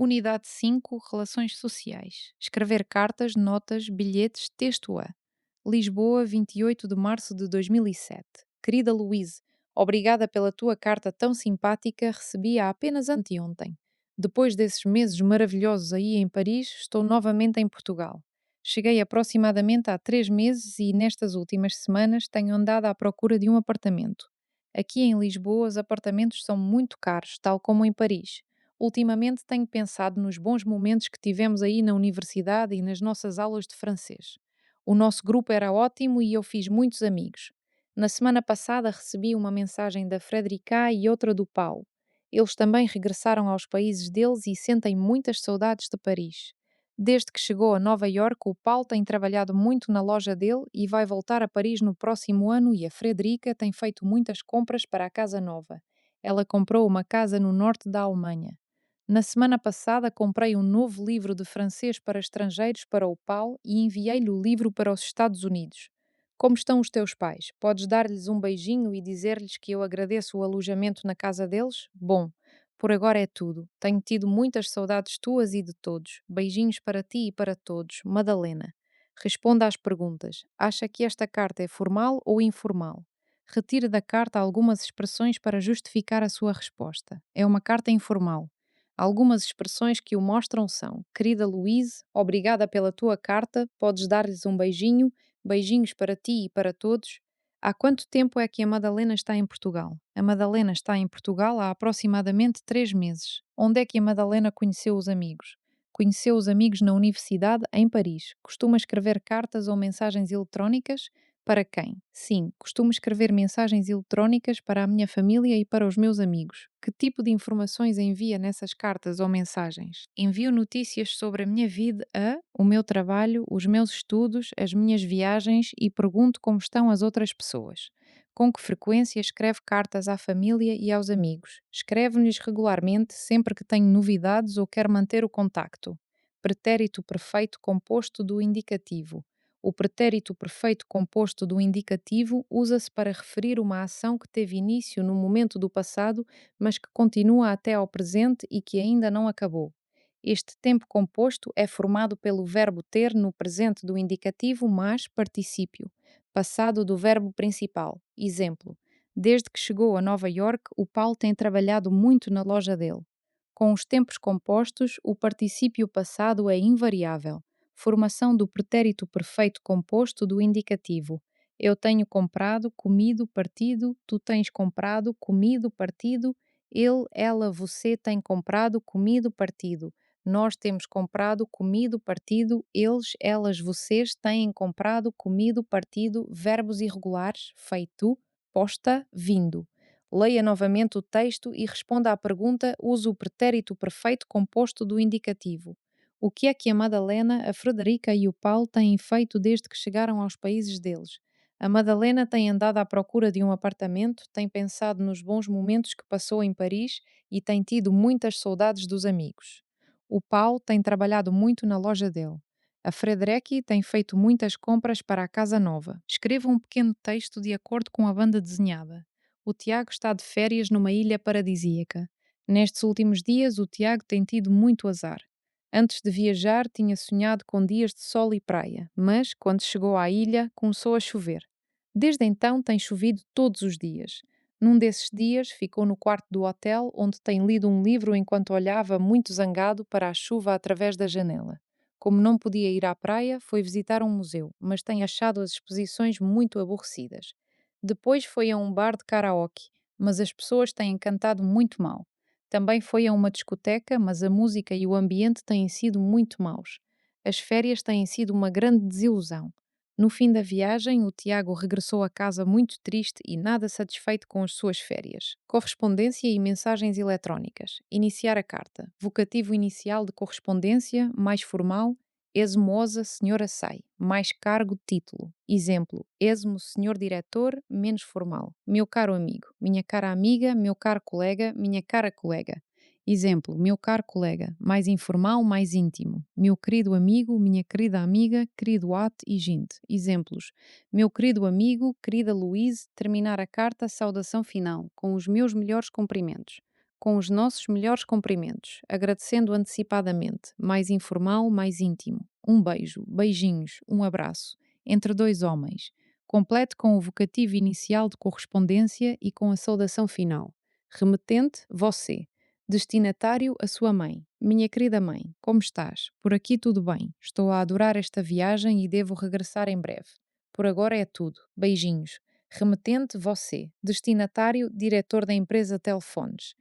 Unidade 5, Relações Sociais. Escrever cartas, notas, bilhetes, texto a. Lisboa, 28 de março de 2007. Querida Louise, obrigada pela tua carta tão simpática, recebi-a apenas anteontem. Depois desses meses maravilhosos aí em Paris, estou novamente em Portugal. Cheguei aproximadamente há 3 meses e nestas últimas semanas tenho andado à procura de um apartamento. Aqui em Lisboa os apartamentos são muito caros, tal como em Paris. Ultimamente tenho pensado nos bons momentos que tivemos aí na universidade e nas nossas aulas de francês. O nosso grupo era ótimo e eu fiz muitos amigos. Na semana passada recebi uma mensagem da Frederica e outra do Paulo. Eles também regressaram aos países deles e sentem muitas saudades de Paris. Desde que chegou a Nova Iorque, o Paulo tem trabalhado muito na loja dele e vai voltar a Paris no próximo ano e a Frederica tem feito muitas compras para a casa nova. Ela comprou uma casa no norte da Alemanha. Na semana passada comprei um novo livro de francês para estrangeiros para o Paulo e enviei-lhe o livro para os Estados Unidos. Como estão os teus pais? Podes dar-lhes um beijinho e dizer-lhes que eu agradeço o alojamento na casa deles? Bom, por agora é tudo. Tenho tido muitas saudades tuas e de todos. Beijinhos para ti e para todos. Madalena. Responda às perguntas. Acha que esta carta é formal ou informal? Retire da carta algumas expressões para justificar a sua resposta. É uma carta informal. Algumas expressões que o mostram são: querida Louise, obrigada pela tua carta, podes dar-lhes um beijinho, beijinhos para ti e para todos. Há quanto tempo é que a Madalena está em Portugal? A Madalena está em Portugal há aproximadamente 3 meses. Onde é que a Madalena conheceu os amigos? Conheceu os amigos na universidade em Paris. Costuma escrever cartas ou mensagens eletrónicas? Para quem? Sim, costumo escrever mensagens eletrónicas para a minha família e para os meus amigos. Que tipo de informações envia nessas cartas ou mensagens? Envio notícias sobre a minha vida, o meu trabalho, os meus estudos, as minhas viagens e pergunto como estão as outras pessoas. Com que frequência escreve cartas à família e aos amigos? Escreve-lhes regularmente sempre que tenho novidades ou quer manter o contacto. Pretérito perfeito composto do indicativo. O pretérito perfeito composto do indicativo usa-se para referir uma ação que teve início no momento do passado, mas que continua até ao presente e que ainda não acabou. Este tempo composto é formado pelo verbo ter no presente do indicativo mais particípio, passado do verbo principal. Exemplo: desde que chegou a Nova York, o Paulo tem trabalhado muito na loja dele. Com os tempos compostos, o particípio passado é invariável. Formação do pretérito perfeito composto do indicativo. Eu tenho comprado, comido, partido, tu tens comprado, comido, partido, ele, ela, você tem comprado, comido, partido. Nós temos comprado, comido, partido, eles, elas, vocês têm comprado, comido, partido, verbos irregulares, feito, posta, vindo. Leia novamente o texto e responda à pergunta, use o pretérito perfeito composto do indicativo. O que é que a Madalena, a Frederica e o Paulo têm feito desde que chegaram aos países deles? A Madalena tem andado à procura de um apartamento, tem pensado nos bons momentos que passou em Paris e tem tido muitas saudades dos amigos. O Paulo tem trabalhado muito na loja dele. A Frederica tem feito muitas compras para a casa nova. Escreva um pequeno texto de acordo com a banda desenhada. O Tiago está de férias numa ilha paradisíaca. Nestes últimos dias, o Tiago tem tido muito azar. Antes de viajar, tinha sonhado com dias de sol e praia, mas, quando chegou à ilha, começou a chover. Desde então, tem chovido todos os dias. Num desses dias, ficou no quarto do hotel, onde tem lido um livro enquanto olhava, muito zangado, para a chuva através da janela. Como não podia ir à praia, foi visitar um museu, mas tem achado as exposições muito aborrecidas. Depois foi a um bar de karaoke, mas as pessoas têm cantado muito mal. Também foi a uma discoteca, mas a música e o ambiente têm sido muito maus. As férias têm sido uma grande desilusão. No fim da viagem, o Tiago regressou a casa muito triste e nada satisfeito com as suas férias. Correspondência e mensagens eletrónicas. Iniciar a carta. Vocativo inicial de correspondência, mais formal. Esmosa, senhora sai. Mais cargo, título. Exemplo: esmo, senhor diretor, menos formal. Meu caro amigo. Minha cara amiga, meu caro colega, minha cara colega. Exemplo: meu caro colega. Mais informal, mais íntimo. Meu querido amigo, minha querida amiga, querido at e gente. Exemplos: meu querido amigo, querida Louise, terminar a carta, saudação final, com os meus melhores cumprimentos. Com os nossos melhores cumprimentos, agradecendo antecipadamente, mais informal, mais íntimo. Um beijo, beijinhos, um abraço. Entre dois homens. Complete com o vocativo inicial de correspondência e com a saudação final. Remetente, você. Destinatário, a sua mãe. Minha querida mãe, como estás? Por aqui tudo bem. Estou a adorar esta viagem e devo regressar em breve. Por agora é tudo. Beijinhos. Remetente, você. Destinatário, diretor da empresa Telefones.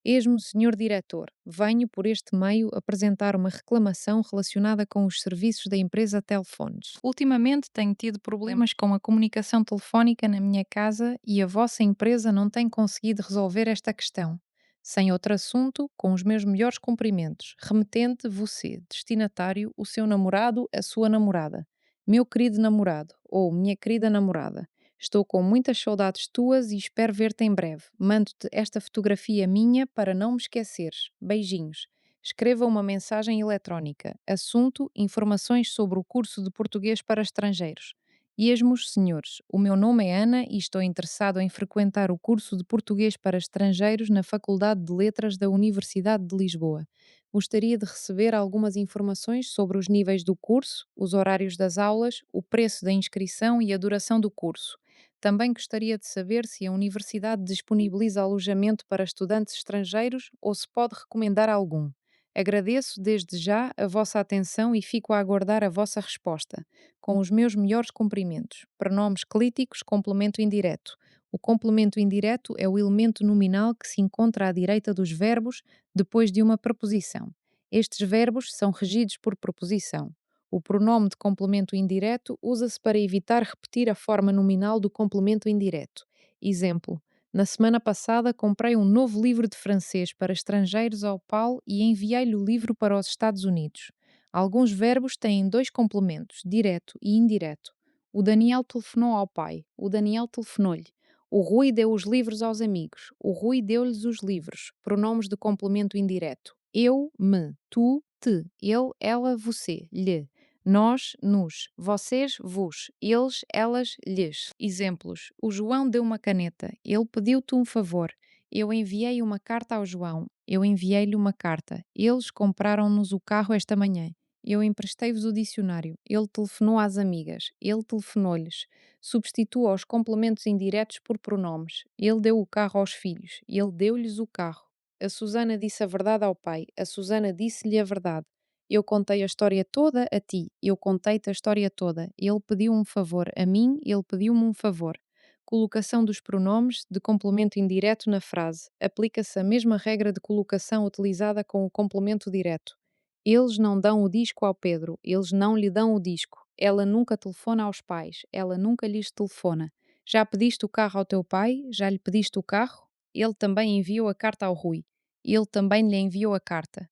Eis-me, senhor diretor, venho por este meio apresentar uma reclamação relacionada com os serviços da empresa Telefones. Ultimamente tenho tido problemas com a comunicação telefónica na minha casa e a vossa empresa não tem conseguido resolver esta questão. Sem outro assunto, com os meus melhores cumprimentos. Remetente, você. Destinatário, o seu namorado, a sua namorada. Meu querido namorado, ou minha querida namorada. Estou com muitas saudades tuas e espero ver-te em breve. Mando-te esta fotografia minha para não me esqueceres. Beijinhos. Escreva uma mensagem eletrónica. Assunto: informações sobre o curso de português para estrangeiros. Esmos, senhores, o meu nome é Ana e estou interessado em frequentar o curso de português para estrangeiros na Faculdade de Letras da Universidade de Lisboa. Gostaria de receber algumas informações sobre os níveis do curso, os horários das aulas, o preço da inscrição e a duração do curso. Também gostaria de saber se a universidade disponibiliza alojamento para estudantes estrangeiros ou se pode recomendar algum. Agradeço desde já a vossa atenção e fico a aguardar a vossa resposta. Com os meus melhores cumprimentos. Pronomes clíticos, complemento indireto. O complemento indireto é o elemento nominal que se encontra à direita dos verbos depois de uma preposição. Estes verbos são regidos por preposição. O pronome de complemento indireto usa-se para evitar repetir a forma nominal do complemento indireto. Exemplo: na semana passada comprei um novo livro de francês para estrangeiros ao Paulo e enviei-lhe o livro para os Estados Unidos. Alguns verbos têm dois complementos, direto e indireto. O Daniel telefonou ao pai. O Daniel telefonou-lhe. O Rui deu os livros aos amigos. O Rui deu-lhes os livros. Pronomes de complemento indireto. Eu, me. Tu, te. Ele, ela, você. Lhe. Nós, nos. Vocês, vos. Eles, elas, lhes. Exemplos. O João deu uma caneta. Ele pediu-te um favor. Eu enviei uma carta ao João. Eu enviei-lhe uma carta. Eles compraram-nos o carro esta manhã. Eu emprestei-vos o dicionário. Ele telefonou às amigas. Ele telefonou-lhes. Substitua os complementos indiretos por pronomes. Ele deu o carro aos filhos. Ele deu-lhes o carro. A Susana disse a verdade ao pai. A Susana disse-lhe a verdade. Eu contei a história toda a ti. Eu contei-te a história toda. Ele pediu um favor a mim. Ele pediu-me um favor. Colocação dos pronomes de complemento indireto na frase. Aplica-se a mesma regra de colocação utilizada com o complemento direto. Eles não dão o disco ao Pedro. Eles não lhe dão o disco. Ela nunca telefona aos pais. Ela nunca lhes telefona. Já pediste o carro ao teu pai? Já lhe pediste o carro? Ele também enviou a carta ao Rui. Ele também lhe enviou a carta.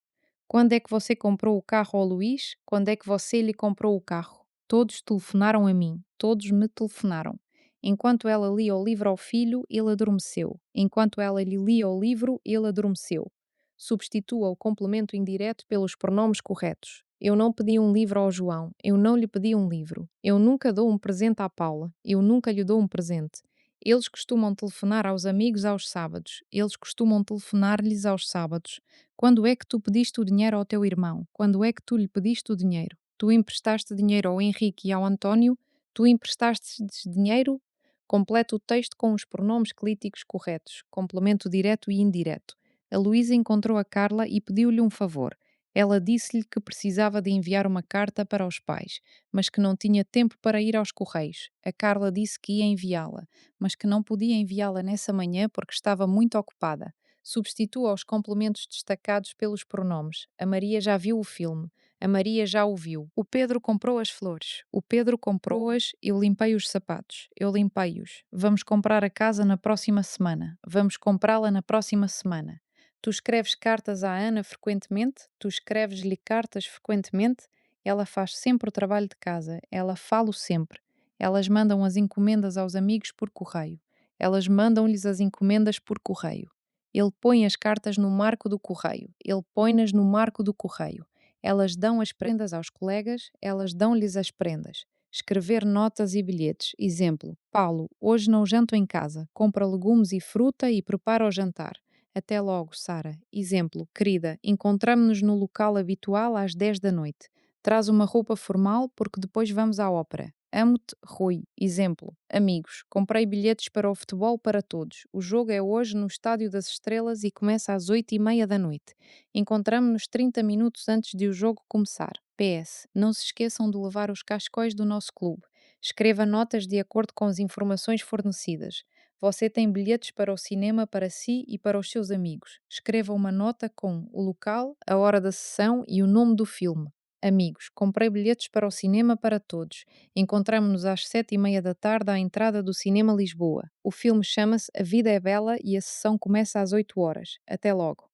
Quando é que você comprou o carro ao Luís? Quando é que você lhe comprou o carro? Todos telefonaram a mim. Todos me telefonaram. Enquanto ela lia o livro ao filho, ele adormeceu. Enquanto ela lhe lia o livro, ele adormeceu. Substitua o complemento indireto pelos pronomes corretos. Eu não pedi um livro ao João. Eu não lhe pedi um livro. Eu nunca dou um presente à Paula. Eu nunca lhe dou um presente. Eles costumam telefonar aos amigos aos sábados. Eles costumam telefonar-lhes aos sábados. Quando é que tu pediste o dinheiro ao teu irmão? Quando é que tu lhe pediste o dinheiro? Tu emprestaste dinheiro ao Henrique e ao António? Tu emprestaste-lhes dinheiro? Completa o texto com os pronomes clíticos corretos, complemento direto e indireto. A Luísa encontrou a Carla e pediu-lhe um favor. Ela disse-lhe que precisava de enviar uma carta para os pais, mas que não tinha tempo para ir aos correios. A Carla disse que ia enviá-la, mas que não podia enviá-la nessa manhã porque estava muito ocupada. Substitua os complementos destacados pelos pronomes. A Maria já viu o filme. A Maria já o viu. O Pedro comprou as flores. O Pedro comprou-as. Eu limpei os sapatos. Eu limpei-os. Vamos comprar a casa na próxima semana. Vamos comprá-la na próxima semana. Tu escreves cartas à Ana frequentemente? Tu escreves-lhe cartas frequentemente? Ela faz sempre o trabalho de casa. Ela fala sempre. Elas mandam as encomendas aos amigos por correio. Elas mandam-lhes as encomendas por correio. Ele põe as cartas no marco do correio. Ele põe-nas no marco do correio. Elas dão as prendas aos colegas. Elas dão-lhes as prendas. Escrever notas e bilhetes. Exemplo: Paulo, hoje não janto em casa. Compra legumes e fruta e prepara o jantar. Até logo, Sara. Exemplo, querida, encontramo-nos no local habitual às 10 da noite. Traz uma roupa formal porque depois vamos à ópera. Amo-te, Rui. Exemplo, amigos, comprei bilhetes para o futebol para todos. O jogo é hoje no Estádio das Estrelas e começa às 8h30 da noite. Encontramo-nos 30 minutos antes de o jogo começar. PS. Não se esqueçam de levar os cascóis do nosso clube. Escreva notas de acordo com as informações fornecidas. Você tem bilhetes para o cinema para si e para os seus amigos. Escreva uma nota com o local, a hora da sessão e o nome do filme. Amigos, comprei bilhetes para o cinema para todos. Encontramo-nos às 7h30 da tarde à entrada do Cinema Lisboa. O filme chama-se A Vida é Bela e a sessão começa às 8 horas. Até logo.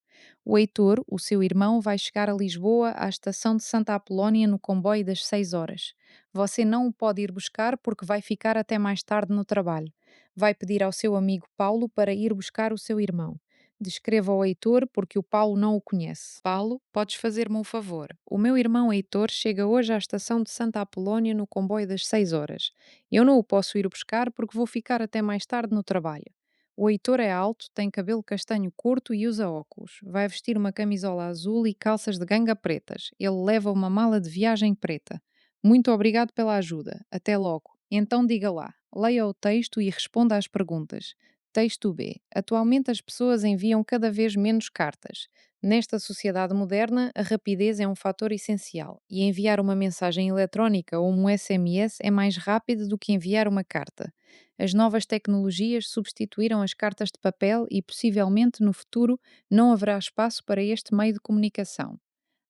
O Heitor, o seu irmão, vai chegar a Lisboa à estação de Santa Apolónia no comboio das 6 horas. Você não o pode ir buscar porque vai ficar até mais tarde no trabalho. Vai pedir ao seu amigo Paulo para ir buscar o seu irmão. Descreva ao Heitor porque o Paulo não o conhece. Paulo, podes fazer-me um favor. O meu irmão Heitor chega hoje à estação de Santa Apolónia no comboio das 6 horas. Eu não o posso ir buscar porque vou ficar até mais tarde no trabalho. O Heitor é alto, tem cabelo castanho curto e usa óculos. Vai vestir uma camisola azul e calças de ganga pretas. Ele leva uma mala de viagem preta. Muito obrigado pela ajuda. Até logo. Então diga lá. Leia o texto e responda às perguntas. Texto B. Atualmente as pessoas enviam cada vez menos cartas. Nesta sociedade moderna, a rapidez é um fator essencial e enviar uma mensagem eletrónica ou um SMS é mais rápido do que enviar uma carta. As novas tecnologias substituíram as cartas de papel e, possivelmente, no futuro, não haverá espaço para este meio de comunicação.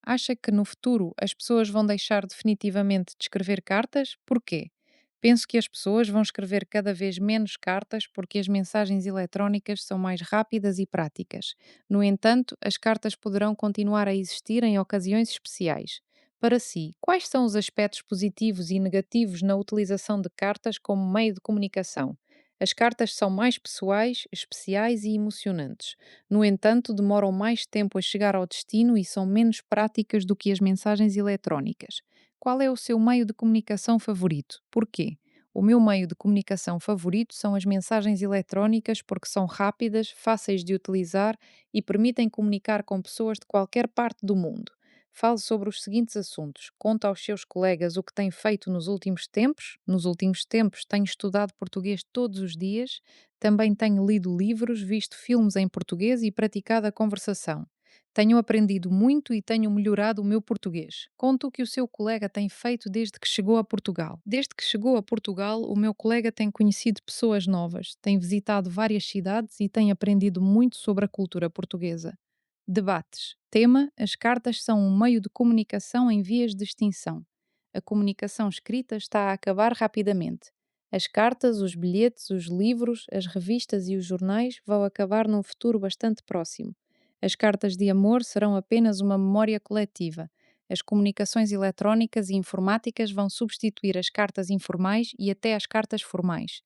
Acha que no futuro as pessoas vão deixar definitivamente de escrever cartas? Porquê? Penso que as pessoas vão escrever cada vez menos cartas porque as mensagens eletrónicas são mais rápidas e práticas. No entanto, as cartas poderão continuar a existir em ocasiões especiais. Para si, quais são os aspectos positivos e negativos na utilização de cartas como meio de comunicação? As cartas são mais pessoais, especiais e emocionantes. No entanto, demoram mais tempo a chegar ao destino e são menos práticas do que as mensagens eletrónicas. Qual é o seu meio de comunicação favorito? Porquê? O meu meio de comunicação favorito são as mensagens eletrónicas porque são rápidas, fáceis de utilizar e permitem comunicar com pessoas de qualquer parte do mundo. Fale sobre os seguintes assuntos. Conta aos seus colegas o que tem feito nos últimos tempos. Nos últimos tempos tenho estudado português todos os dias. Também tenho lido livros, visto filmes em português e praticado a conversação. Tenho aprendido muito e tenho melhorado o meu português. Conto o que o seu colega tem feito desde que chegou a Portugal. Desde que chegou a Portugal, o meu colega tem conhecido pessoas novas, tem visitado várias cidades e tem aprendido muito sobre a cultura portuguesa. Debates. Tema: as cartas são um meio de comunicação em vias de extinção. A comunicação escrita está a acabar rapidamente. As cartas, os bilhetes, os livros, as revistas e os jornais vão acabar num futuro bastante próximo. As cartas de amor serão apenas uma memória coletiva. As comunicações eletrónicas e informáticas vão substituir as cartas informais e até as cartas formais.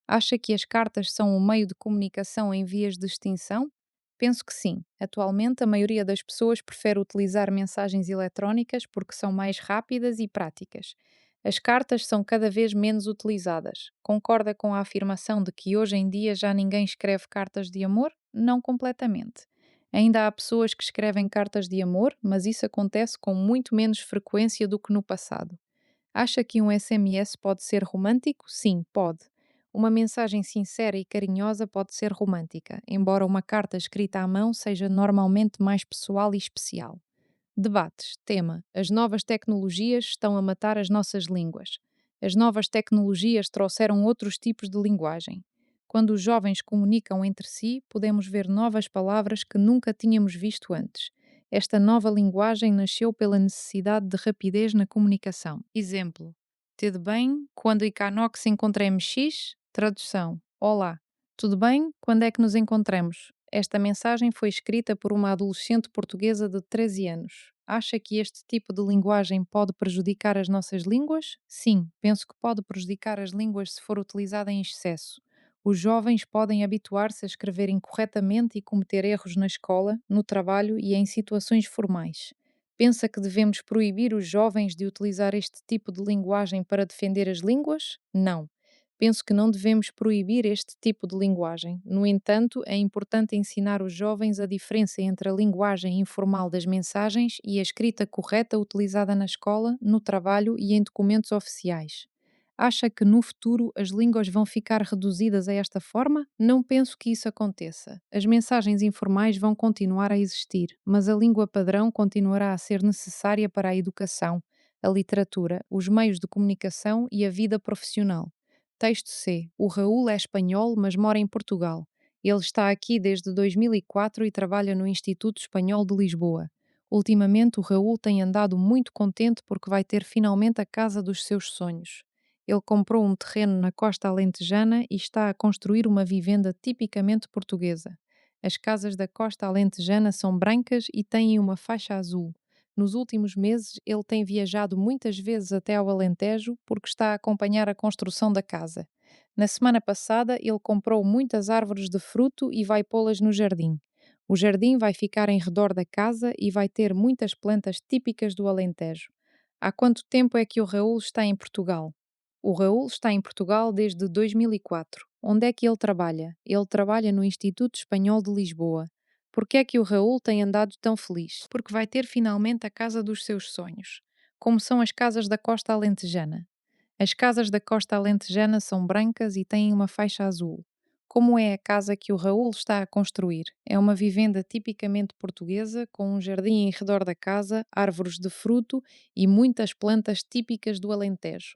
Acha que as cartas são um meio de comunicação em vias de extinção? Penso que sim. Atualmente, a maioria das pessoas prefere utilizar mensagens eletrónicas porque são mais rápidas e práticas. As cartas são cada vez menos utilizadas. Concorda com a afirmação de que hoje em dia já ninguém escreve cartas de amor? Não completamente. Ainda há pessoas que escrevem cartas de amor, mas isso acontece com muito menos frequência do que no passado. Acha que um SMS pode ser romântico? Sim, pode. Uma mensagem sincera e carinhosa pode ser romântica, embora uma carta escrita à mão seja normalmente mais pessoal e especial. Debates. Tema: as novas tecnologias estão a matar as nossas línguas. As novas tecnologias trouxeram outros tipos de linguagem. Quando os jovens comunicam entre si, podemos ver novas palavras que nunca tínhamos visto antes. Esta nova linguagem nasceu pela necessidade de rapidez na comunicação. Exemplo: tudo bem? Quando Icanox encontra MX? Tradução: olá. Tudo bem? Quando é que nos encontramos? Esta mensagem foi escrita por uma adolescente portuguesa de 13 anos. Acha que este tipo de linguagem pode prejudicar as nossas línguas? Sim, penso que pode prejudicar as línguas se for utilizada em excesso. Os jovens podem habituar-se a escrever incorretamente e cometer erros na escola, no trabalho e em situações formais. Pensa que devemos proibir os jovens de utilizar este tipo de linguagem para defender as línguas? Não. Penso que não devemos proibir este tipo de linguagem. No entanto, é importante ensinar os jovens a diferença entre a linguagem informal das mensagens e a escrita correta utilizada na escola, no trabalho e em documentos oficiais. Acha que no futuro as línguas vão ficar reduzidas a esta forma? Não penso que isso aconteça. As mensagens informais vão continuar a existir, mas a língua padrão continuará a ser necessária para a educação, a literatura, os meios de comunicação e a vida profissional. Texto C. O Raul é espanhol, mas mora em Portugal. Ele está aqui desde 2004 e trabalha no Instituto Espanhol de Lisboa. Ultimamente, o Raul tem andado muito contente porque vai ter finalmente a casa dos seus sonhos. Ele comprou um terreno na costa alentejana e está a construir uma vivenda tipicamente portuguesa. As casas da costa alentejana são brancas e têm uma faixa azul. Nos últimos meses, ele tem viajado muitas vezes até ao Alentejo porque está a acompanhar a construção da casa. Na semana passada, ele comprou muitas árvores de fruto e vai pô-las no jardim. O jardim vai ficar em redor da casa e vai ter muitas plantas típicas do Alentejo. Há quanto tempo é que o Raul está em Portugal? O Raul está em Portugal desde 2004. Onde é que ele trabalha? Ele trabalha no Instituto Espanhol de Lisboa. Por que é que o Raul tem andado tão feliz? Porque vai ter finalmente a casa dos seus sonhos. Como são as casas da costa alentejana? As casas da costa alentejana são brancas e têm uma faixa azul. Como é a casa que o Raul está a construir? É uma vivenda tipicamente portuguesa, com um jardim em redor da casa, árvores de fruto e muitas plantas típicas do Alentejo.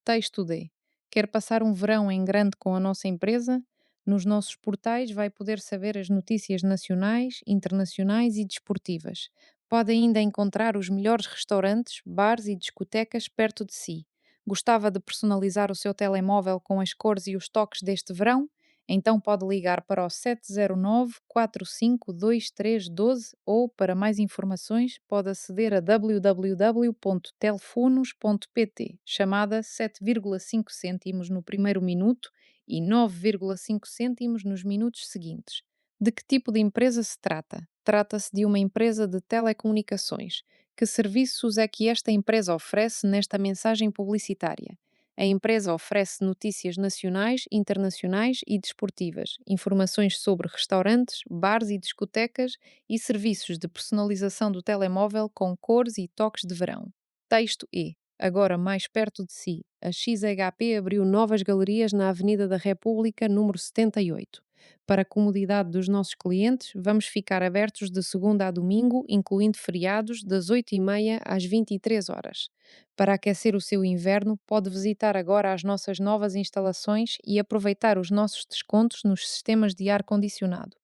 Texto D. Quer passar um verão em grande com a nossa empresa? Nos nossos portais vai poder saber as notícias nacionais, internacionais e desportivas. Pode ainda encontrar os melhores restaurantes, bares e discotecas perto de si. Gostava de personalizar o seu telemóvel com as cores e os toques deste verão? Então pode ligar para o 709 452312 ou, para mais informações, pode aceder a www.telefonos.pt, chamada 7,5 cêntimos no primeiro minuto e 9,5 cêntimos nos minutos seguintes. De que tipo de empresa se trata? Trata-se de uma empresa de telecomunicações. Que serviços é que esta empresa oferece nesta mensagem publicitária? A empresa oferece notícias nacionais, internacionais e desportivas, informações sobre restaurantes, bares e discotecas e serviços de personalização do telemóvel com cores e toques de verão. Texto E. Agora mais perto de si, a XHP abriu novas galerias na Avenida da República, número 78. Para a comodidade dos nossos clientes, vamos ficar abertos de segunda a domingo, incluindo feriados, das 8h30 às 23 horas. Para aquecer o seu inverno, pode visitar agora as nossas novas instalações e aproveitar os nossos descontos nos sistemas de ar-condicionado.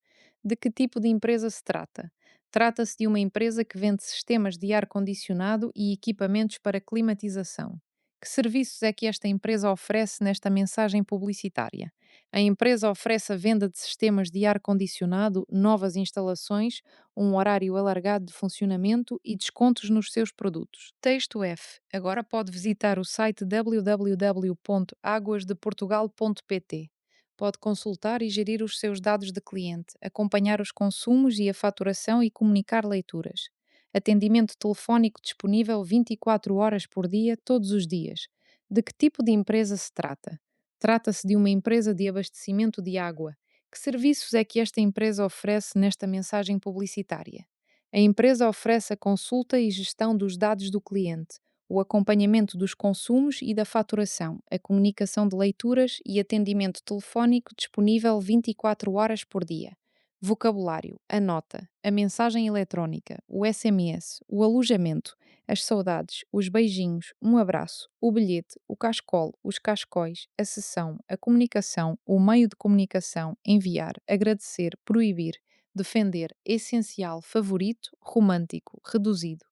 De que tipo de empresa se trata? Trata-se de uma empresa que vende sistemas de ar-condicionado e equipamentos para climatização. Que serviços é que esta empresa oferece nesta mensagem publicitária? A empresa oferece a venda de sistemas de ar-condicionado, novas instalações, um horário alargado de funcionamento e descontos nos seus produtos. Texto F. Agora pode visitar o site www.aguasdeportugal.pt. Pode consultar e gerir os seus dados de cliente, acompanhar os consumos e a faturação e comunicar leituras. Atendimento telefónico disponível 24 horas por dia, todos os dias. De que tipo de empresa se trata? Trata-se de uma empresa de abastecimento de água. Que serviços é que esta empresa oferece nesta mensagem publicitária? A empresa oferece a consulta e gestão dos dados do cliente, o acompanhamento dos consumos e da faturação, a comunicação de leituras e atendimento telefónico disponível 24 horas por dia. Vocabulário: a nota, a mensagem eletrónica, o SMS, o alojamento, as saudades, os beijinhos, um abraço, o bilhete, o cascol, os cascóis, a sessão, a comunicação, o meio de comunicação, enviar, agradecer, proibir, defender, essencial, favorito, romântico, reduzido.